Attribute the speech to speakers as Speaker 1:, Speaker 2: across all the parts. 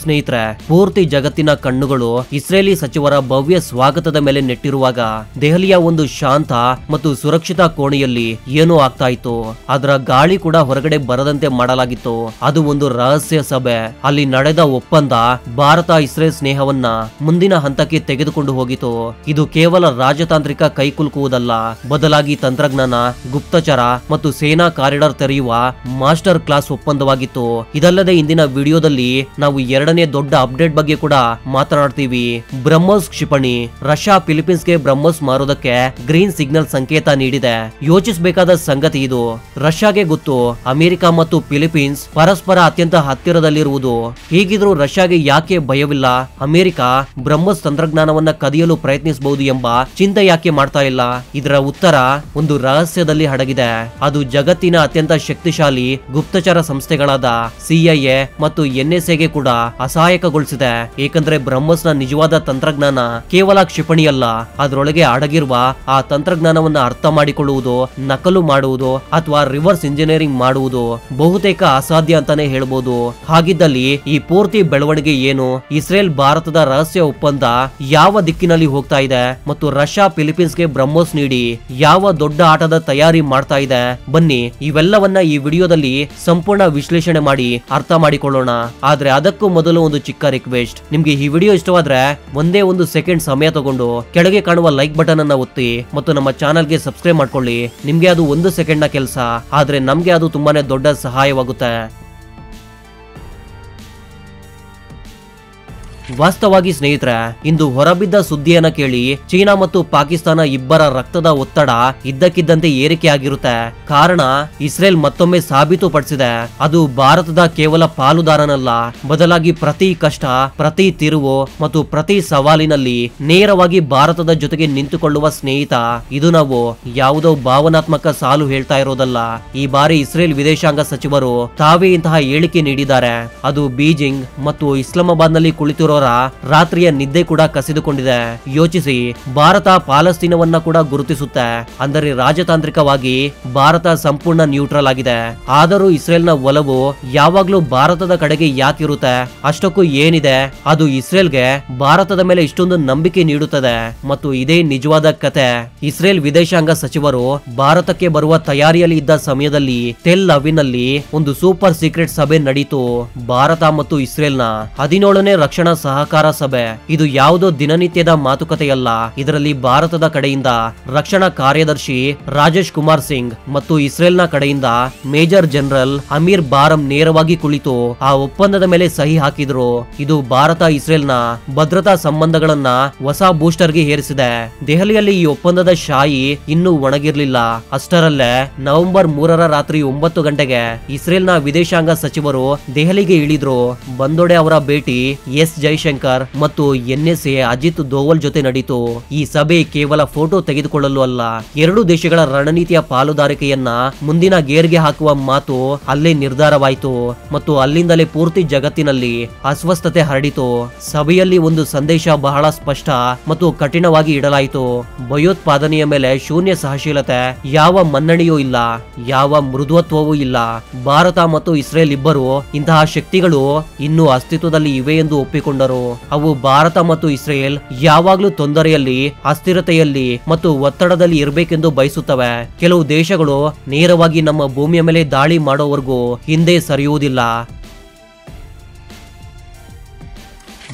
Speaker 1: ಸ್ನೇಹಿತರೆ, ಪೂರ್ತಿ ಜಗತ್ತಿನ ಕಣ್ಣುಗಳು ಇಸ್ರೇಲಿ ಸಚಿವರ ಭವ್ಯ ಸ್ವಾಗತದ ಮೇಲೆ ನೆಟ್ಟಿರುವಾಗ ದೆಹಲಿಯ ಒಂದು ಶಾಂತ ಮತ್ತು ಸುರಕ್ಷಿತ ಕೋಣೆಯಲ್ಲಿ ಏನೋ ಆಗ್ತಾ ಇತ್ತು. ಅದರ ಗಾಳಿ ಕೂಡ ಹೊರಗಡೆ ಬರದಂತೆ ಮಾಡಲಾಗಿತ್ತು. ಅದು ಒಂದು ರಹಸ್ಯ ಸಭೆ. ಅಲ್ಲಿ ನಡೆದ ಒಪ್ಪಂದ ಭಾರತ ಇಸ್ರೇಲ್ ಸ್ನೇಹವನ್ನ ಮುಂದಿನ ಹಂತಕ್ಕೆ ತೆಗೆದುಕೊಂಡು ಹೋಗಿತು. ಇದು ಕೇವಲ ರಾಜತಾಂತ್ರಿಕ ಕೈಕುಲುಕುವುದಲ್ಲ, ಬದಲಾಗಿ ತಂತ್ರಜ್ಞಾನ, ಗುಪ್ತಚರ ಮತ್ತು ಸೇನಾ ಕಾರಿಡಾರ್ ತೆರೆಯುವ ಮಾಸ್ಟರ್ ಕ್ಲಾಸ್ ಒಪ್ಪಂದವಾಗಿತ್ತು. ಇದಲ್ಲದೆ ಇಂದಿನ ವಿಡಿಯೋದಲ್ಲಿ ನಾವು ಎರಡನೇ ದೊಡ್ಡ ಅಪ್ಡೇಟ್ ಬಗ್ಗೆ ಕೂಡ ಮಾತನಾಡ್ತೀವಿ. ಬ್ರಹ್ಮೋಸ್ ಕ್ಷಿಪಣಿ ರಷ್ಯಾ ಫಿಲಿಪೀನ್ಸ್ಗೆ ಬ್ರಹ್ಮೋಸ್ ಮಾರೋದಕ್ಕೆ ಗ್ರೀನ್ ಸಿಗ್ನಲ್ ಸಂಕೇತ ನೀಡಿದೆ. ಯೋಚಿಸಬೇಕಾದ ಸಂಗತಿ ಇದು. ರಷ್ಯಾಗೆ ಗೊತ್ತು ಅಮೆರಿಕ ಮತ್ತು ಫಿಲಿಪೀನ್ಸ್ ಪರಸ್ಪರ ಅತ್ಯಂತ ಹತ್ತಿರದಲ್ಲಿರುವುದು. ಹೀಗಿದ್ರೂ ರಷ್ಯಾಗೆ ಯಾಕೆ ಭಯವಿಲ್ಲ? ಅಮೆರಿಕ ಬ್ರಹ್ಮೋಸ್ ತಂತ್ರಜ್ಞಾನವನ್ನ ಕದಿಯಲು ಪ್ರಯತ್ನಿಸಬಹುದು ಎಂಬ ಚಿಂತೆ ಯಾಕೆ ಮಾಡ್ತಾ ಇಲ್ಲ? ಇದರ ಉತ್ತರ ಒಂದು ರಹಸ್ಯದಲ್ಲಿ ಅಡಗಿದೆ. ಅದು ಜಗತ್ತಿನ ಅತ್ಯಂತ ಶಕ್ತಿಶಾಲಿ ಗುಪ್ತಚರ ಸಂಸ್ಥೆಗಳಾದ CIA ಮತ್ತು NSAಗೆ ಕೂಡ ಅಸಹಾಯಕಗೊಳಿಸಿದೆ. ಏಕೆಂದ್ರೆ ಬ್ರಹ್ಮೋಸ್ನ ನಿಜವಾದ ತಂತ್ರಜ್ಞಾನ ಕೇವಲ ಕ್ಷಿಪಣಿಯಲ್ಲ, ಅದರೊಳಗೆ ಅಡಗಿರುವ ಆ ತಂತ್ರಜ್ಞಾನವನ್ನ ಅರ್ಥ ಮಾಡಿಕೊಳ್ಳುವುದು, ನಕಲು ಮಾಡುವುದು ಅಥವಾ ರಿವರ್ಸ್ ಇಂಜಿನಿಯರಿಂಗ್ ಮಾಡುವುದು ಬಹುತೇಕ ಅಸಾಧ್ಯ ಅಂತಾನೆ ಹೇಳ್ಬೋದು. ಹಾಗಿದ್ದಲ್ಲಿ ಈ ಪೂರ್ತಿ ಬೆಳವಣಿಗೆ ಏನು? ಇಸ್ರೇಲ್ ಭಾರತದ ರಹಸ್ಯ ಒಪ್ಪಂದ ಯಾವ ದಿಕ್ಕಿನಲ್ಲಿ ಹೋಗ್ತಾ ಇದೆ ಮತ್ತು ರಷ್ಯಾ ಫಿಲಿಪೀನ್ಸ್ಗೆ ಬ್ರಹ್ಮೋಸ್ ನೀಡಿ ಯಾವ ದೊಡ್ಡ ಆಟದ ತಯಾರಿ ಮಾಡ್ತಾ ಇದೆ? ಬನ್ನಿ ಇವೆಲ್ಲವನ್ನ ಈ ವಿಡಿಯೋದಲ್ಲಿ ಸಂಪೂರ್ಣ ವಿಶ್ಲೇಷಣೆ ಮಾಡಿ ಅರ್ಥ ಮಾಡಿಕೊಳ್ಳೋಣ. ಆದ್ರೆ ಅದಕ್ಕೂ ಮೊದಲು ಒಂದು ಚಿಕ್ಕ ರಿಕ್ವೆಸ್ಟ್. ನಿಮ್ಗೆ ಈ ವಿಡಿಯೋ ಇಷ್ಟವಾದ್ರೆ ಒಂದೇ ಒಂದು ಸೆಕೆಂಡ್ ಸಮಯ ತಗೊಂಡು ಕೆಳಗೆ ಕಾಣುವ ಲೈಕ್ ಬಟನ್ ಅನ್ನ ಒತ್ತಿ ಮತ್ತು ನಮ್ಮ ಚಾನಲ್ಗೆ ಸಬ್ಸ್ಕ್ರೈಬ್ ಮಾಡ್ಕೊಳ್ಳಿ. ನಿಮ್ಗೆ ಅದು ಒಂದು ಸೆಕೆಂಡ್ ನ ಕೆಲಸ, ಆದ್ರೆ ನಮ್ಗೆ ಅದು ತುಂಬಾನೇ ದೊಡ್ಡ ಸಹಾಯವಾಗುತ್ತೆ. ವಾಸ್ತವವಾಗಿ ಸ್ನೇಹಿತರೆ, ಇಂದು ಹೊರಬಿದ್ದ ಸುದ್ದಿಯನ್ನ ಕೇಳಿ ಚೀನಾ ಮತ್ತು ಪಾಕಿಸ್ತಾನ ಇಬ್ಬರ ರಕ್ತದ ಒತ್ತಡ ಇದ್ದಕ್ಕಿದ್ದಂತೆ ಏರಿಕೆಯಾಗಿರುತ್ತೆ. ಕಾರಣ ಇಸ್ರೇಲ್ ಮತ್ತೊಮ್ಮೆ ಸಾಬೀತುಪಡಿಸಿದೆ ಅದು ಭಾರತದ ಕೇವಲ ಪಾಲುದಾರನಲ್ಲ, ಬದಲಾಗಿ ಪ್ರತಿ ಕಷ್ಟ, ಪ್ರತಿ ತಿರುವು ಮತ್ತು ಪ್ರತಿ ಸವಾಲಿನಲ್ಲಿ ನೇರವಾಗಿ ಭಾರತದ ಜೊತೆಗೆ ನಿಂತುಕೊಳ್ಳುವ ಸ್ನೇಹಿತ. ಇದು ನಾವು ಯಾವುದೋ ಭಾವನಾತ್ಮಕ ಸಾಲು ಹೇಳ್ತಾ ಇರೋದಲ್ಲ. ಈ ಬಾರಿ ಇಸ್ರೇಲ್ ವಿದೇಶಾಂಗ ಸಚಿವರು ತಾವೇ ಇಂತಹ ಹೇಳಿಕೆ ನೀಡಿದ್ದಾರೆ. ಅದು ಬೀಜಿಂಗ್ ಮತ್ತು ಇಸ್ಲಾಮಾಬಾದ್ ನಲ್ಲಿ ಕುಳಿತಿರೋ ರಾತ್ರಿಯ ನಿದ್ದೆ ಕೂಡ ಕಸಿದುಕೊಂಡಿದೆ. ಯೋಚಿಸಿ, ಭಾರತ ಪಾಲಸ್ತೀನವನ್ನ ಕೂಡ ಗುರುತಿಸುತ್ತೆ. ಅಂದರೆ ರಾಜತಾಂತ್ರಿಕವಾಗಿ ಭಾರತ ಸಂಪೂರ್ಣ ನ್ಯೂಟ್ರಲ್ ಆಗಿದೆ. ಆದರೂ ಇಸ್ರೇಲ್ನ ಒಲವು ಯಾವಾಗ್ಲೂ ಭಾರತದ ಕಡೆಗೆ ಯಾಕಿರುತ್ತೆ? ಅಷ್ಟಕ್ಕೂ ಏನಿದೆ ಅದು ಇಸ್ರೇಲ್ಗೆ ಭಾರತದ ಮೇಲೆ ಇಷ್ಟೊಂದು ನಂಬಿಕೆ ನೀಡುತ್ತದೆ? ಮತ್ತು ಇದೇ ನಿಜವಾದ ಕತೆ. ಇಸ್ರೇಲ್ ವಿದೇಶಾಂಗ ಸಚಿವರು ಭಾರತಕ್ಕೆ ಬರುವ ತಯಾರಿಯಲ್ಲಿ ಇದ್ದ ಸಮಯದಲ್ಲಿ ಟೆಲ್ ಅವಿವ್ನಲ್ಲಿ ಒಂದು ಸೂಪರ್ ಸೀಕ್ರೆಟ್ ಸಭೆ ನಡೀತು. ಭಾರತ ಮತ್ತು ಇಸ್ರೇಲ್ನ 17ನೇ ರಕ್ಷಣಾ ಸಹಕಾರ ಸಭೆ. ಇದು ಯಾವುದೋ ದಿನನಿತ್ಯದ ಮಾತುಕತೆಯಲ್ಲ. ಇದರಲ್ಲಿ ಭಾರತದ ಕಡೆಯಿಂದ ರಕ್ಷಣಾ ಕಾರ್ಯದರ್ಶಿ ರಾಜೇಶ್ ಕುಮಾರ್ ಸಿಂಗ್ ಮತ್ತು ಇಸ್ರೇಲ್ನ ಕಡೆಯಿಂದ ಮೇಜರ್ ಜನರಲ್ ಅಮೀರ್ ಬಾರಂ ನೇರವಾಗಿ ಕುಳಿತು ಆ ಒಪ್ಪಂದದ ಮೇಲೆ ಸಹಿ ಹಾಕಿದ್ರು. ಇದು ಭಾರತ ಇಸ್ರೇಲ್ನ ಭದ್ರತಾ ಸಂಬಂಧಗಳನ್ನ ಹೊಸ ಬೂಸ್ಟರ್ಗೆ ಏರಿಸಿದೆ. ದೆಹಲಿಯಲ್ಲಿ ಈ ಒಪ್ಪಂದದ ಶಾಯಿ ಇನ್ನೂ ಒಣಗಿರ್ಲಿಲ್ಲ. ಅಷ್ಟರಲ್ಲೇ ನವೆಂಬರ್ 3ರ ರಾತ್ರಿ 9 ಗಂಟೆಗೆ ಇಸ್ರೇಲ್ನ ವಿದೇಶಾಂಗ ಸಚಿವರು ದೆಹಲಿಗೆ ಇಳಿದ್ರು. ಬಂದೋಡೆ ಅವರ ಭೇಟಿ ಎಸ್ ಜೈಶಂಕರ್ ಮತ್ತು NSA ಅಜಿತ್ ದೋವಲ್ ಜೊತೆ ನಡೀತು. ಈ ಸಭೆ ಕೇವಲ ಫೋಟೋ ತೆಗೆದುಕೊಳ್ಳಲು ಅಲ್ಲ, ಎರಡು ದೇಶಗಳ ರಣನೀತಿಯ ಪಾಲುದಾರಿಕೆಯನ್ನ ಮುಂದಿನ ಗೇರ್ಗೆ ಹಾಕುವ ಮಾತು ಅಲ್ಲೇ ನಿರ್ಧಾರವಾಯಿತು. ಮತ್ತು ಅಲ್ಲಿಂದಲೇ ಪೂರ್ತಿ ಜಗತ್ತಿನಲ್ಲಿ ಅಸ್ವಸ್ಥತೆ ಹರಡಿತು. ಸಭೆಯಲ್ಲಿ ಒಂದು ಸಂದೇಶ ಬಹಳ ಸ್ಪಷ್ಟ ಮತ್ತು ಕಠಿಣವಾಗಿ ಇಡಲಾಯಿತು. ಭಯೋತ್ಪಾದನೆಯ ಮೇಲೆ ಶೂನ್ಯ ಸಹಶೀಲತೆ, ಯಾವ ಮನ್ನಣೆಯೂ ಇಲ್ಲ, ಯಾವ ಮೃದುತ್ವವೂ ಇಲ್ಲ. ಭಾರತ ಮತ್ತು ಇಸ್ರೇಲ್ ಇಬ್ಬರು ಇಂತಹ ಶಕ್ತಿಗಳು ಇನ್ನೂ ಅಸ್ತಿತ್ವದಲ್ಲಿ ಇವೆ ಎಂದು ಒಪ್ಪಿಕೊಂಡರು. ಅವು ಭಾರತ ಮತ್ತು ಇಸ್ರೇಲ್ ಯಾವಾಗ್ಲೂ ತೊಂದರೆಯಲ್ಲಿ, ಅಸ್ಥಿರತೆಯಲ್ಲಿ ಮತ್ತು ಒತ್ತಡದಲ್ಲಿ ಇರಬೇಕೆಂದು ಬಯಸುತ್ತವೆ. ಕೆಲವು ದೇಶಗಳು ನೇರವಾಗಿ ನಮ್ಮ ಭೂಮಿಯ ಮೇಲೆ ದಾಳಿ ಮಾಡೋವರೆಗೂ ಹಿಂದೆ ಸರಿಯುವುದಿಲ್ಲ.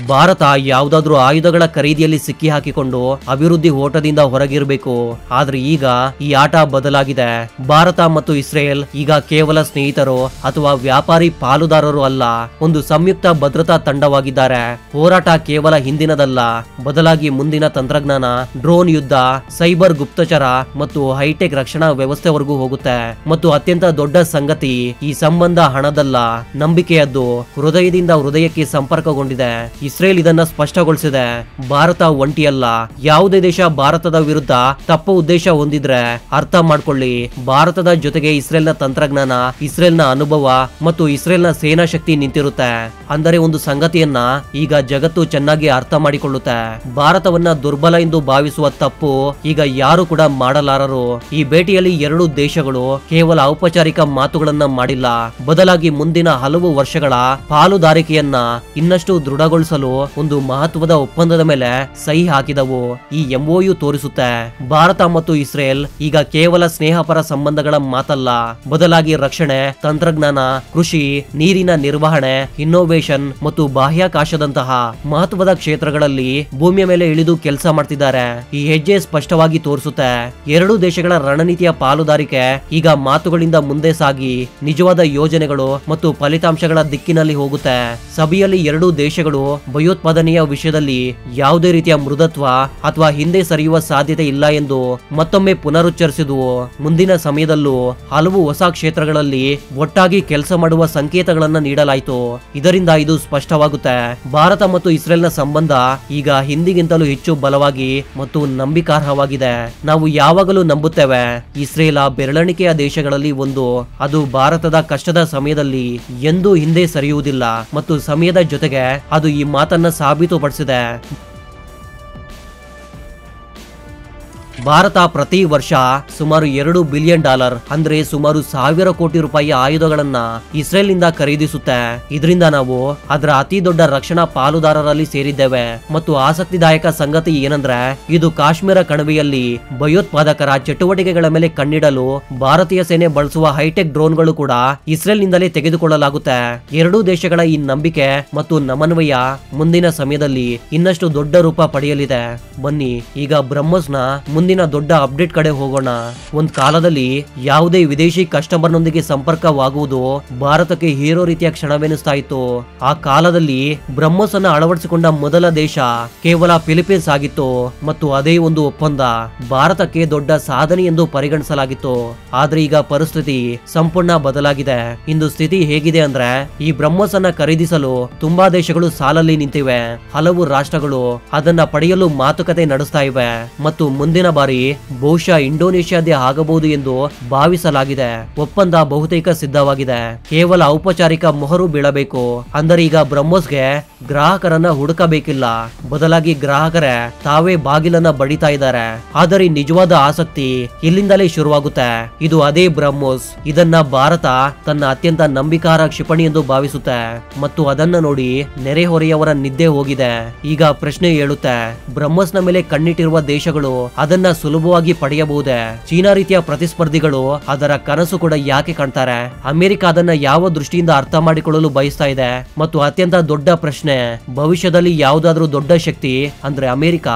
Speaker 1: ಭಾರತ ಯಾವುದಾದ್ರೂ ಆಯುಧಗಳ ಖರೀದಿಯಲ್ಲಿ ಸಿಕ್ಕಿ ಹಾಕಿಕೊಂಡು ಅಭಿವೃದ್ಧಿ ಓಟದಿಂದ ಹೊರಗಿರಬೇಕು. ಆದ್ರೆ ಈಗ ಈ ಆಟ ಬದಲಾಗಿದೆ. ಭಾರತ ಮತ್ತು ಇಸ್ರೇಲ್ ಈಗ ಕೇವಲ ಸ್ನೇಹಿತರು ಅಥವಾ ವ್ಯಾಪಾರಿ ಪಾಲುದಾರರು ಅಲ್ಲ, ಒಂದು ಸಂಯುಕ್ತ ಭದ್ರತಾ ತಂಡವಾಗಿದ್ದಾರೆ. ಹೋರಾಟ ಕೇವಲ ಹಿಂದಿನದಲ್ಲ, ಬದಲಾಗಿ ಮುಂದಿನ ತಂತ್ರಜ್ಞಾನ, ಡ್ರೋನ್ ಯುದ್ಧ, ಸೈಬರ್ ಗುಪ್ತಚರ ಮತ್ತು ಹೈಟೆಕ್ ರಕ್ಷಣಾ ವ್ಯವಸ್ಥೆವರೆಗೂ ಹೋಗುತ್ತೆ. ಮತ್ತು ಅತ್ಯಂತ ದೊಡ್ಡ ಸಂಗತಿ, ಈ ಸಂಬಂಧ ಹಣದಲ್ಲ, ನಂಬಿಕೆಯದ್ದು. ಹೃದಯದಿಂದ ಹೃದಯಕ್ಕೆ ಸಂಪರ್ಕಗೊಂಡಿದೆ. ಇಸ್ರೇಲ್ ಇದನ್ನ ಸ್ಪಷ್ಟಗೊಳಿಸಿದೆ. ಭಾರತ ಒಂಟಿಯಲ್ಲ. ಯಾವುದೇ ದೇಶ ಭಾರತದ ವಿರುದ್ಧ ತಪ್ಪು ಉದ್ದೇಶ ಹೊಂದಿದ್ರೆ ಅರ್ಥ ಮಾಡ್ಕೊಳ್ಳಿ, ಭಾರತದ ಜೊತೆಗೆ ಇಸ್ರೇಲ್ನ ತಂತ್ರಜ್ಞಾನ, ಇಸ್ರೇಲ್ನ ಅನುಭವ ಮತ್ತು ಇಸ್ರೇಲ್ನ ಸೇನಾ ಶಕ್ತಿ ನಿಂತಿರುತ್ತೆ. ಅಂದರೆ ಒಂದು ಸಂಗತಿಯನ್ನ ಈಗ ಜಗತ್ತು ಚೆನ್ನಾಗಿ ಅರ್ಥ ಮಾಡಿಕೊಳ್ಳುತ್ತೆ. ಭಾರತವನ್ನ ದುರ್ಬಲ ಎಂದು ಭಾವಿಸುವ ತಪ್ಪು ಈಗ ಯಾರು ಕೂಡ ಮಾಡಲಾರರು. ಈ ಭೇಟಿಯಲ್ಲಿ ಎರಡು ದೇಶಗಳು ಕೇವಲ ಔಪಚಾರಿಕ ಮಾತುಗಳನ್ನ ಮಾಡಿಲ್ಲ, ಬದಲಾಗಿ ಮುಂದಿನ ಹಲವು ವರ್ಷಗಳ ಪಾಲುದಾರಿಕೆಯನ್ನ ಇನ್ನಷ್ಟು ದೃಢಗೊಳಿಸಲು ಒಂದು ಮಹತ್ವದ ಒಪ್ಪಂದದ ಮೇಲೆ ಸಹಿ ಹಾಕಿದವು. ಈ MOU ತೋರಿಸುತ್ತೆ ಭಾರತ ಮತ್ತು ಇಸ್ರೇಲ್ ಈಗ ಕೇವಲ ಸ್ನೇಹಪರ ಸಂಬಂಧಗಳ ಮಾತಲ್ಲ, ಬದಲಾಗಿ ರಕ್ಷಣೆ, ತಂತ್ರಜ್ಞಾನ, ಕೃಷಿ, ನೀರಿನ ನಿರ್ವಹಣೆ, ಇನ್ನೋವೇಷನ್ ಮತ್ತು ಬಾಹ್ಯಾಕಾಶದಂತಹ ಮಹತ್ವದ ಕ್ಷೇತ್ರಗಳಲ್ಲಿ ಭೂಮಿಯ ಮೇಲೆ ಇಳಿದು ಕೆಲಸ ಮಾಡ್ತಿದ್ದಾರೆ. ಈ ಹೆಜ್ಜೆ ಸ್ಪಷ್ಟವಾಗಿ ತೋರಿಸುತ್ತೆ ಎರಡು ದೇಶಗಳ ರಣನೀತಿಯ ಪಾಲುದಾರಿಕೆ ಈಗ ಮಾತುಗಳಿಂದ ಮುಂದೆ ಸಾಗಿ ನಿಜವಾದ ಯೋಜನೆಗಳು ಮತ್ತು ಫಲಿತಾಂಶಗಳ ದಿಕ್ಕಿನಲ್ಲಿ ಹೋಗುತ್ತೆ. ಸಭೆಯಲ್ಲಿ ಎರಡೂ ದೇಶಗಳು ಭಯೋತ್ಪಾದನೆಯ ವಿಷಯದಲ್ಲಿ ಯಾವುದೇ ರೀತಿಯ ಮೃದುತ್ವ ಅಥವಾ ಹಿಂದೆ ಸರಿಯುವ ಸಾಧ್ಯತೆ ಇಲ್ಲ ಎಂದು ಮತ್ತೊಮ್ಮೆ ಪುನರುಚ್ಚರಿಸಿದುವು. ಮುಂದಿನ ಸಮಯದಲ್ಲೂ ಹಲವು ಹೊಸ ಕ್ಷೇತ್ರಗಳಲ್ಲಿ ಒಟ್ಟಾಗಿ ಕೆಲಸ ಮಾಡುವ ಸಂಕೇತಗಳನ್ನ ನೀಡಲಾಯಿತು. ಇದರಿಂದ ಇದು ಸ್ಪಷ್ಟವಾಗುತ್ತೆ, ಭಾರತ ಮತ್ತು ಇಸ್ರೇಲ್ನ ಸಂಬಂಧ ಈಗ ಹಿಂದಿಗಿಂತಲೂ ಹೆಚ್ಚು ಬಲವಾಗಿ ಮತ್ತು ನಂಬಿಕಾರ್ಹವಾಗಿದೆ. ನಾವು ಯಾವಾಗಲೂ ನಂಬುತ್ತೇವೆ, ಇಸ್ರೇಲ್ ಬೆರಳೆಣಿಕೆಯ ದೇಶಗಳಲ್ಲಿ ಒಂದು. ಅದು ಭಾರತದ ಕಷ್ಟದ ಸಮಯದಲ್ಲಿ ಎಂದೂ ಹಿಂದೆ ಸರಿಯುವುದಿಲ್ಲ ಮತ್ತು ಸಮಯದ ಜೊತೆಗೆ ಅದು ಈ ಮಾತನ್ನ ಸಾಬೀತುಪಡಿಸಿದೆ. ಭಾರತ ಪ್ರತಿ ವರ್ಷ ಸುಮಾರು $2 ಬಿಲಿಯನ್ ಅಂದ್ರೆ ಸುಮಾರು 1000 ಕೋಟಿ ರೂಪಾಯಿ ಆಯುಧಗಳನ್ನ ಇಸ್ರೇಲ್ ನಿಂದ ಖರೀದಿಸುತ್ತೆ. ಇದರಿಂದ ನಾವು ಅದರ ಅತಿ ದೊಡ್ಡ ರಕ್ಷಣಾ ಪಾಲುದಾರರಲ್ಲಿ ಸೇರಿದ್ದೇವೆ. ಮತ್ತು ಆಸಕ್ತಿದಾಯಕ ಸಂಗತಿ ಏನಂದ್ರೆ, ಇದು ಕಾಶ್ಮೀರ ಕಣಿವೆಯಲ್ಲಿ ಭಯೋತ್ಪಾದಕರ ಚಟುವಟಿಕೆಗಳ ಮೇಲೆ ಕಣ್ಣಿಡಲು ಭಾರತೀಯ ಸೇನೆ ಬಳಸುವ ಹೈಟೆಕ್ ಡ್ರೋನ್ಗಳು ಕೂಡ ಇಸ್ರೇಲ್ ನಿಂದಲೇ ತೆಗೆದುಕೊಳ್ಳಲಾಗುತ್ತೆ. ಎರಡೂ ದೇಶಗಳ ಈ ನಂಬಿಕೆ ಮತ್ತು ಸಮನ್ವಯ ಮುಂದಿನ ಸಮಯದಲ್ಲಿ ಇನ್ನಷ್ಟು ದೊಡ್ಡ ರೂಪ ಪಡೆಯಲಿದೆ. ಬನ್ನಿ ಈಗ ಬ್ರಹ್ಮೋಸ್ನ ಮುಂದಿನ ದೊಡ್ಡ ಅಪ್ಡೇಟ್ ಕಡೆ ಹೋಗೋಣ. ಒಂದ್ ಕಾಲದಲ್ಲಿ ಯಾವುದೇ ವಿದೇಶಿ ಕಸ್ಟಮರ್ನೊಂದಿಗೆ ಸಂಪರ್ಕವಾಗುವುದು ಭಾರತಕ್ಕೆ ಹೀರೋ ರೀತಿಯ ಕ್ಷಣವೆನಿಸ್ತಾ ಇತ್ತು. ಆ ಕಾಲದಲ್ಲಿ ಬ್ರಹ್ಮೋಸ್ ಅನ್ನ ಅಳವಡಿಸಿಕೊಂಡ ಮೊದಲ ದೇಶ ಕೇವಲ ಫಿಲಿಪೀನ್ಸ್ ಆಗಿತ್ತು ಮತ್ತು ಅದೇ ಒಂದು ಒಪ್ಪಂದ ಭಾರತಕ್ಕೆ ದೊಡ್ಡ ಸಾಧನೆ ಎಂದು ಪರಿಗಣಿಸಲಾಗಿತ್ತು. ಆದ್ರೆ ಈಗ ಪರಿಸ್ಥಿತಿ ಸಂಪೂರ್ಣ ಬದಲಾಗಿದೆ. ಇಂದು ಸ್ಥಿತಿ ಹೇಗಿದೆ ಅಂದ್ರೆ, ಈ ಬ್ರಹ್ಮೋಸ್ ಅನ್ನ ಖರೀದಿಸಲು ತುಂಬಾ ದೇಶಗಳು ಸಾಲಲ್ಲಿ ನಿಂತಿವೆ. ಹಲವು ರಾಷ್ಟ್ರಗಳು ಅದನ್ನ ಪಡೆಯಲು ಮಾತುಕತೆ ನಡೆಸ್ತಾ ಇವೆ ಮತ್ತು ಮುಂದಿನ ಬಾರಿ ಬಹುಶಃ ಇಂಡೋನೇಷ್ಯಾದೇ ಆಗಬಹುದು ಎಂದು ಭಾವಿಸಲಾಗಿದೆ. ಒಪ್ಪಂದ ಬಹುತೇಕ ಸಿದ್ಧವಾಗಿದೆ, ಕೇವಲ ಔಪಚಾರಿಕ ಮೊಹರು ಬೀಳಬೇಕು. ಅಂದರೆ ಈಗ ಬ್ರಹ್ಮೋಸ್ಗೆ ಗ್ರಾಹಕರನ್ನ ಹುಡುಕಬೇಕಿಲ್ಲ, ಬದಲಾಗಿ ಗ್ರಾಹಕರೇ ತಾವೇ ಬಾಗಿಲನ್ನ ಬಡಿತಾ ಇದ್ದಾರೆ. ಆದರೆ ನಿಜವಾದ ಆಸಕ್ತಿ ಇಲ್ಲಿಂದಲೇ ಶುರುವಾಗುತ್ತೆ. ಇದು ಅದೇ ಬ್ರಹ್ಮೋಸ್. ಇದನ್ನ ಭಾರತ ತನ್ನ ಅತ್ಯಂತ ನಂಬಿಕಾರ್ಹ ಕ್ಷಿಪಣಿ ಎಂದು ಭಾವಿಸುತ್ತೆ ಮತ್ತು ಅದನ್ನ ನೋಡಿ ನೆರೆಹೊರೆಯವರ ನಿದ್ದೆ ಹೋಗಿದೆ. ಈಗ ಪ್ರಶ್ನೆ ಏಳುತ್ತೆ, ಬ್ರಹ್ಮೋಸ್ನ ಮೇಲೆ ಕಣ್ಣಿಟ್ಟಿರುವ ದೇಶಗಳು ಅದನ್ನ ಸುಲಭವಾಗಿ ಪಡೆಯಬಹುದೇ? ಚೀನಾ ರೀತಿಯ ಪ್ರತಿಸ್ಪರ್ಧಿಗಳು ಅದರ ಕನಸು ಕೂಡ ಯಾಕೆ ಕಾಣ್ತಾರೆ? ಅಮೆರಿಕ ಅದನ್ನ ಯಾವ ದೃಷ್ಟಿಯಿಂದ ಅರ್ಥ ಮಾಡಿಕೊಳ್ಳಲು ಬಯಸ್ತಾ ಇದೆ? ಮತ್ತು ಅತ್ಯಂತ ದೊಡ್ಡ ಪ್ರಶ್ನೆ, ಭವಿಷ್ಯದಲ್ಲಿ ಯಾವುದಾದ್ರೂ ದೊಡ್ಡ ಶಕ್ತಿ ಅಂದ್ರೆ ಅಮೆರಿಕ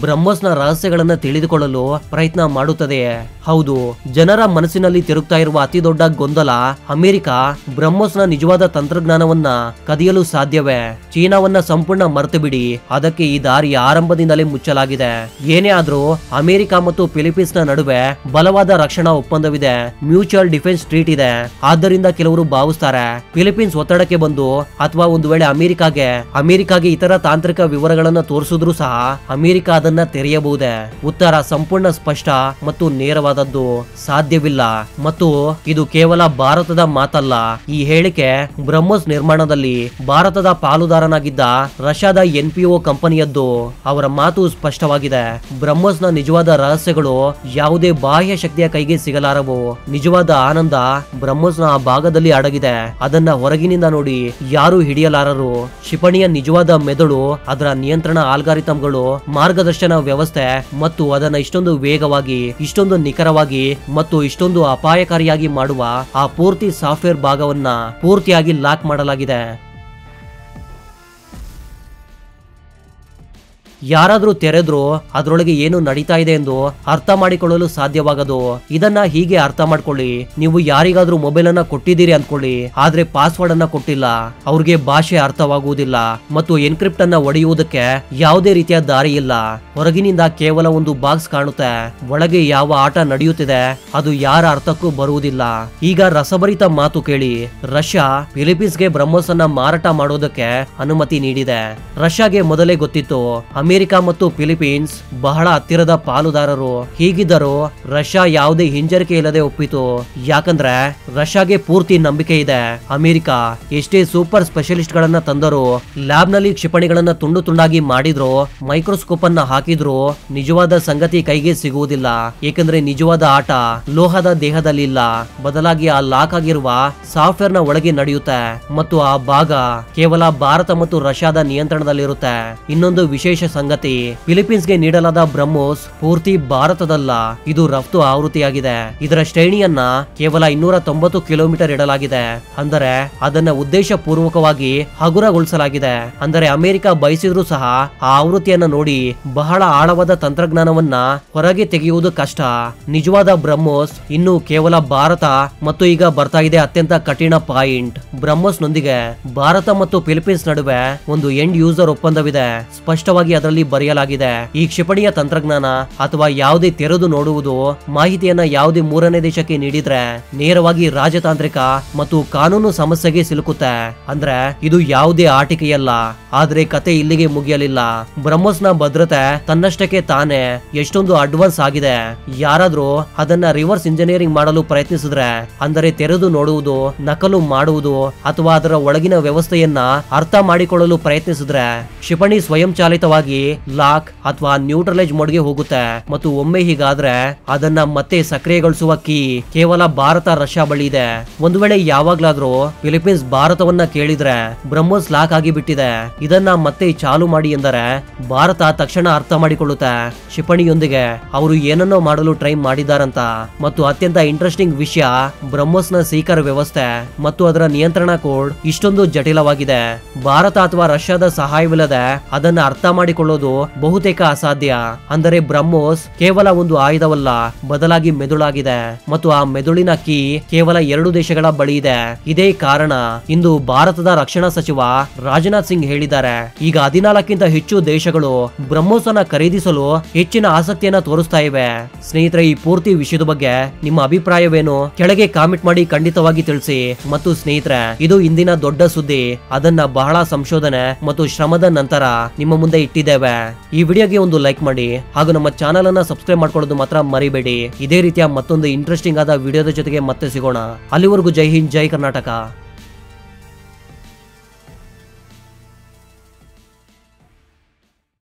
Speaker 1: ಬ್ರಹ್ಮೋಸ್ನ ರಹಸ್ಯಗಳನ್ನ ತಿಳಿದುಕೊಳ್ಳಲು ಪ್ರಯತ್ನ ಮಾಡುತ್ತದೆಯೇ? ಹೌದು, ಜನರ ಮನಸ್ಸಿನಲ್ಲಿ ತಿರುಗ್ತಾ ಇರುವ ಅತಿ ದೊಡ್ಡ ಗೊಂದಲ, ಅಮೆರಿಕ ಬ್ರಹ್ಮೋಸ್ನ ನಿಜವಾದ ತಂತ್ರಜ್ಞಾನವನ್ನ ಕದಿಯಲು ಸಾಧ್ಯವೇ? ಚೀನಾವನ್ನ ಸಂಪೂರ್ಣ ಮರೆತು ಬಿಡಿ, ಅದಕ್ಕೆ ಈ ದಾರಿ ಆರಂಭದಿಂದಲೇ ಮುಚ್ಚಲಾಗಿದೆ. ಏನೇ ಆದ್ರೂ ಅಮೆರಿಕ ಮತ್ತು ಫಿಲಿಪೀನ್ಸ್ ನ ನಡುವೆ ಬಲವಾದ ರಕ್ಷಣಾ ಒಪ್ಪಂದವಿದೆ, ಮ್ಯೂಚುವಲ್ ಡಿಫೆನ್ಸ್ ಟ್ರೀಟ್ ಇದೆ. ಆದ್ದರಿಂದ ಕೆಲವರು ಭಾವಿಸ್ತಾರೆ ಫಿಲಿಪೀನ್ಸ್ ಒತ್ತಡಕ್ಕೆ ಬಂದು ಅಥವಾ ಒಂದು ವೇಳೆ ಅಮೆರಿಕಾಗೆ ಇತರ ತಾಂತ್ರಿಕ ವಿವರಗಳನ್ನ ತೋರಿಸಿದ್ರು ಸಹ ಅಮೆರಿಕ ಅದನ್ನ ತೆರೆಯಬಹುದೇ? ಉತ್ತರ ಸಂಪೂರ್ಣ ಸ್ಪಷ್ಟ ಮತ್ತು ನೇರವಾದದ್ದು, ಸಾಧ್ಯವಿಲ್ಲ. ಮತ್ತು ಇದು ಕೇವಲ ಭಾರತದ ಮಾತಲ್ಲ. ಈ ಹೇಳಿಕೆ ಬ್ರಹ್ಮೋಸ್ ನಿರ್ಮಾಣದಲ್ಲಿ ಭಾರತದ ಪಾಲುದಾರನಾಗಿದ್ದ ರಷ್ಯಾದ NPO ಕಂಪನಿಯದ್ದು. ಅವರ ಮಾತು ಸ್ಪಷ್ಟವಾಗಿದೆ, ಬ್ರಹ್ಮೋಸ್ ನ ನಿಜವಾದ ರಹಸ್ಯಗಳು ಯಾವುದೇ ಬಾಹ್ಯ ಶಕ್ತಿಯ ಕೈಗೆ ಸಿಗಲಾರವು. ನಿಜವಾದ ಆನಂದ ಬ್ರಹ್ಮೋಸ್ನ ಆ ಭಾಗದಲ್ಲಿ ಅಡಗಿದೆ. ಅದನ್ನ ಹೊರಗಿನಿಂದ ನೋಡಿ ಯಾರು ಹಿಡಿಯಲಾರರು. ಕ್ಷಿಪಣಿಯ ನಿಜವಾದ ಮೆದುಳು, ಅದರ ನಿಯಂತ್ರಣ ಆಲ್ಗಾರಿಥಮ್ಗಳು, ಮಾರ್ಗದರ್ಶನ ವ್ಯವಸ್ಥೆ ಮತ್ತು ಅದನ್ನ ಇಷ್ಟೊಂದು ವೇಗವಾಗಿ, ಇಷ್ಟೊಂದು ನಿಖರವಾಗಿ ಮತ್ತು ಇಷ್ಟೊಂದು ಅಪಾಯಕಾರಿಯಾಗಿ ಮಾಡುವ ಆ ಪೂರ್ತಿ ಸಾಫ್ಟ್ವೇರ್ ಭಾಗವನ್ನ ಪೂರ್ತಿಯಾಗಿ ಲಾಕ್ ಮಾಡಲಾಗಿದೆ. ಯಾರಾದ್ರೂ ತೆರೆದ್ರು ಅದ್ರೊಳಗೆ ಏನು ನಡೀತಾ ಇದೆ ಎಂದು ಅರ್ಥ ಮಾಡಿಕೊಳ್ಳಲು ಸಾಧ್ಯವಾಗದು. ಇದನ್ನ ಹೀಗೆ ಅರ್ಥ ಮಾಡ್ಕೊಳ್ಳಿ, ನೀವು ಯಾರಿಗಾದ್ರೂ ಮೊಬೈಲ್ ಅನ್ನ ಕೊಟ್ಟಿದ್ದೀರಿ ಅನ್ಕೊಳ್ಳಿ, ಆದ್ರೆ ಪಾಸ್ವರ್ಡ್ ಅನ್ನ ಕೊಟ್ಟಿಲ್ಲ, ಅವ್ರಿಗೆ ಭಾಷೆ ಅರ್ಥವಾಗುವುದಿಲ್ಲ ಮತ್ತು ಎನ್ಕ್ರಿಪ್ಟ್ ಅನ್ನ ಒಡೆಯುವುದಕ್ಕೆ ಯಾವುದೇ ರೀತಿಯ ದಾರಿ ಇಲ್ಲ. ಹೊರಗಿನಿಂದ ಕೇವಲ ಒಂದು ಬಾಕ್ಸ್ ಕಾಣುತ್ತೆ, ಒಳಗೆ ಯಾವ ಆಟ ನಡೆಯುತ್ತಿದೆ ಅದು ಯಾರ ಅರ್ಥಕ್ಕೂ ಬರುವುದಿಲ್ಲ. ಈಗ ರಸಭರಿತ ಮಾತು ಕೇಳಿ. ರಷ್ಯಾ ಫಿಲಿಪೀನ್ಸ್ಗೆ ಬ್ರಹ್ಮೋಸ್ ಅನ್ನ ಮಾರಾಟ ಮಾಡೋದಕ್ಕೆ ಅನುಮತಿ ನೀಡಿದೆ. ರಷ್ಯಾಗೆ ಮೊದಲೇ ಗೊತ್ತಿತ್ತು ಅಮೆರಿಕ ಮತ್ತು ಫಿಲಿಪೀನ್ಸ್ ಬಹಳ ಹತ್ತಿರದ ಪಾಲುದಾರರು. ಹೀಗಿದ್ದರೂ ರಷ್ಯಾ ಯಾವುದೇ ಹಿಂಜರಿಕೆ ಇಲ್ಲದೆ ಒಪ್ಪಿತು. ಯಾಕಂದ್ರೆ ರಷ್ಯಾಗೆ ಪೂರ್ತಿ ನಂಬಿಕೆ ಇದೆ, ಅಮೆರಿಕ ಎಷ್ಟೇ ಸೂಪರ್ ಸ್ಪೆಷಲಿಸ್ಟ್ ಗಳನ್ನ ತಂದರು, ಲ್ಯಾಬ್ ನಲ್ಲಿ ಕ್ಷಿಪಣಿಗಳನ್ನ ತುಂಡು ತುಂಡಾಗಿ ಮಾಡಿದ್ರು, ಮೈಕ್ರೋಸ್ಕೋಪ್ ಅನ್ನ ಹಾಕಿದ್ರು, ನಿಜವಾದ ಸಂಗತಿ ಕೈಗೆ ಸಿಗುವುದಿಲ್ಲ. ಏಕೆಂದ್ರೆ ನಿಜವಾದ ಆಟ ಲೋಹದ ದೇಹದಲ್ಲಿ ಇಲ್ಲ, ಬದಲಾಗಿ ಆ ಲಾಕ್ ಆಗಿರುವ ಸಾಫ್ಟ್ವೇರ್ ನ ಒಳಗೆ ನಡೆಯುತ್ತೆ ಮತ್ತು ಆ ಭಾಗ ಕೇವಲ ಭಾರತ ಮತ್ತು ರಷ್ಯಾದ ನಿಯಂತ್ರಣದಲ್ಲಿರುತ್ತೆ. ಇನ್ನೊಂದು ವಿಶೇಷ ಸಂಗತಿ, ಫಿಲಿಪೀನ್ಸ್ಗೆ ನೀಡಲಾದ ಬ್ರಹ್ಮೋಸ್ ಪೂರ್ತಿ ಭಾರತದಲ್ಲ, ಇದು ರಫ್ತು ಆವೃತ್ತಿಯಾಗಿದೆ. ಇದರ ಶ್ರೇಣಿಯನ್ನ ಕೇವಲ 290 ಕಿಲೋಮೀಟರ್ ಇಡಲಾಗಿದೆ. ಅಂದರೆ ಅದನ್ನ ಉದ್ದೇಶ ಪೂರ್ವಕವಾಗಿ ಹಗುರಗೊಳಿಸಲಾಗಿದೆ. ಅಂದರೆ ಅಮೆರಿಕ ಬಯಸಿದ್ರು ಸಹ ಆ ಆವೃತ್ತಿಯನ್ನ ನೋಡಿ ಬಹಳ ಆಳವಾದ ತಂತ್ರಜ್ಞಾನವನ್ನ ಹೊರಗೆ ತೆಗೆಯುವುದು ಕಷ್ಟ. ನಿಜವಾದ ಬ್ರಹ್ಮೋಸ್ ಇನ್ನು ಕೇವಲ ಭಾರತ ಮತ್ತು ಈಗ ಬರ್ತಾ ಇದೆ ಅತ್ಯಂತ ಕಠಿಣ ಪಾಯಿಂಟ್. ಬ್ರಹ್ಮೋಸ್ ನೊಂದಿಗೆ ಭಾರತ ಮತ್ತು ಫಿಲಿಪೀನ್ಸ್ ನಡುವೆ ಒಂದು ಎಂಡ್ ಯೂಸರ್ ಒಪ್ಪಂದವಿದೆ. ಸ್ಪಷ್ಟವಾಗಿ ಅದರಲ್ಲಿ ಬರೆಯಲಾಗಿದೆ, ಈ ಕ್ಷಿಪಣಿಯ ತಂತ್ರಜ್ಞಾನ ಅಥವಾ ಯಾವುದೇ ತೆರೆದು ನೋಡುವುದು ಮಾಹಿತಿಯನ್ನ ಯಾವುದೇ ಮೂರನೇ ದೇಶಕ್ಕೆ ನೀಡಿದ್ರೆ ನೇರವಾಗಿ ರಾಜತಾಂತ್ರಿಕ ಮತ್ತು ಕಾನೂನು ಸಮಸ್ಯೆಗೆ ಸಿಲುಕುತ್ತೆ. ಅಂದ್ರೆ ಇದು ಯಾವುದೇ ಆಟಿಕೆಯಲ್ಲ. ಆದ್ರೆ ಕತೆ ಇಲ್ಲಿಗೆ ಮುಗಿಯಲಿಲ್ಲ. ಬ್ರಹ್ಮೋಸ್ ನ ಭದ್ರತೆ ತನ್ನಷ್ಟಕ್ಕೆ ತಾನೇ ಎಷ್ಟೊಂದು ಅಡ್ವಾನ್ಸ್ ಆಗಿದೆ. ಯಾರಾದ್ರೂ ಅದನ್ನ ರಿವರ್ಸ್ ಇಂಜಿನಿಯರಿಂಗ್ ಮಾಡಲು ಪ್ರಯತ್ನಿಸಿದ್ರೆ, ಅಂದರೆ ತೆರೆದು ನೋಡುವುದು, ನಕಲು ಮಾಡುವುದು ಅಥವಾ ಅದರ ಒಳಗಿನ ವ್ಯವಸ್ಥೆಯನ್ನ ಅರ್ಥ ಮಾಡಿಕೊಳ್ಳಲು ಪ್ರಯತ್ನಿಸಿದ್ರೆ ಕ್ಷಿಪಣಿ ಸ್ವಯಂಚಾಲಿತವಾಗಿ ಲಾಕ್ ಅಥವಾ ನ್ಯೂಟ್ರಲೈಸ್ ಮೋಡ್ಗೆ ಹೋಗುತ್ತೆ. ಮತ್ತು ಒಮ್ಮೆ ಹೀಗಾದ್ರೆ ಅದನ್ನ ಮತ್ತೆ ಸಕ್ರಿಯಗೊಳಿಸುವ ಕೀ ಕೇವಲ ಭಾರತ ರಷ್ಯಾ ಬಳಿ ಇದೆ. ಒಂದು ವೇಳೆ ಯಾವಾಗ್ಲಾದ್ರೂ ಫಿಲಿಪೀನ್ಸ್ ಭಾರತವನ್ನ ಕೇಳಿದ್ರೆ ಬ್ರಹ್ಮೋಸ್ ಲಾಕ್ ಆಗಿ ಬಿಟ್ಟಿದೆ, ಇದನ್ನ ಮತ್ತೆ ಚಾಲು ಮಾಡಿ ಎಂದರೆ ಭಾರತ ತಕ್ಷಣ ಅರ್ಥ ಮಾಡಿಕೊಳ್ಳುತ್ತೆ ಕ್ಷಿಪಣಿಯೊಂದಿಗೆ ಅವರು ಏನನ್ನೋ ಮಾಡಲು ಟ್ರೈ ಮಾಡಿದ್ದಾರಂತ. ಮತ್ತು ಅತ್ಯಂತ ಇಂಟ್ರೆಸ್ಟಿಂಗ್ ವಿಷಯ, ಬ್ರಹ್ಮೋಸ್ ನ ಸೀಕರ್ ವ್ಯವಸ್ಥೆ ಮತ್ತು ಅದರ ನಿಯಂತ್ರಣ ಕೋಡ್ ಇಷ್ಟೊಂದು ಜಟಿಲವಾಗಿದೆ. ಭಾರತ ಅಥವಾ ರಷ್ಯಾದ ಸಹಾಯವಿಲ್ಲದೆ ಅದನ್ನ ಅರ್ಥ ಮಾಡಿಕೊಳ್ಳೋದು ಬಹುತೇಕ ಅಸಾಧ್ಯ. ಅಂದರೆ ಬ್ರಹ್ಮೋಸ್ ಕೇವಲ ಒಂದು ಆಯುಧವಲ್ಲ, ಬದಲಾಗಿ ಮೆದುಳಾಗಿದೆ ಮತ್ತು ಆ ಮೆದುಳಿನ ಕೀ ಕೇವಲ 2 ದೇಶಗಳ ಬಳಿ ಇದೆ. ಇದೇ ಕಾರಣ ಇಂದು ಭಾರತದ ರಕ್ಷಣಾ ಸಚಿವ ರಾಜನಾಥ್ ಸಿಂಗ್ ಹೇಳಿದ್ದಾರೆ, ಈಗ 14ಕ್ಕಿಂತ ಹೆಚ್ಚು ದೇಶಗಳು ಬ್ರಹ್ಮೋಸ್ ಅನ್ನ ಖರೀದಿಸಲು ಹೆಚ್ಚಿನ ಆಸಕ್ತಿಯನ್ನ ತೋರಿಸ್ತಾ ಇವೆ. ಸ್ನೇಹಿತರೆ, ಈ ಪೂರ್ತಿ ವಿಷಯದ ಬಗ್ಗೆ ನಿಮ್ಮ ಅಭಿಪ್ರಾಯವೇನು ಕೆಳಗೆ ಕಾಮೆಂಟ್ ಮಾಡಿ ಖಂಡಿತವಾಗಿ ತಿಳಿಸಿ. ಮತ್ತು ಸ್ನೇಹಿತರೆ, ಇದು ಇಂದಿನ ದೊಡ್ಡ ಸುದ್ದಿ. ಅದನ್ನ ಬಹಳ ಸಂಶೋಧನೆ ಮತ್ತು ಶ್ರಮದ ನಂತರ ನಿಮ್ಮ ಮುಂದೆ ಇಟ್ಟಿದ್ದೇವೆ. ಈ ವಿಡಿಯೋಗೆ ಒಂದು ಲೈಕ್ ಮಾಡಿ ಹಾಗೂ ನಮ್ಮ ಚಾನೆಲ್ ಅನ್ನ ಸಬ್ಸ್ಕ್ರೈಬ್ ಮಾಡ್ಕೊಳ್ಳೋದು ಮಾತ್ರ ಮರಿಬೇಡಿ. ಇದೇ ರೀತಿಯ ಮತ್ತೊಂದು ಇಂಟ್ರೆಸ್ಟಿಂಗ್ ಆದ ವಿಡಿಯೋದ ಜೊತೆಗೆ ಮತ್ತೆ ಸಿಗೋಣ. ಅಲ್ಲಿವರೆಗೂ ಜೈ ಹಿಂದ್, ಜೈ ಕರ್ನಾಟಕ.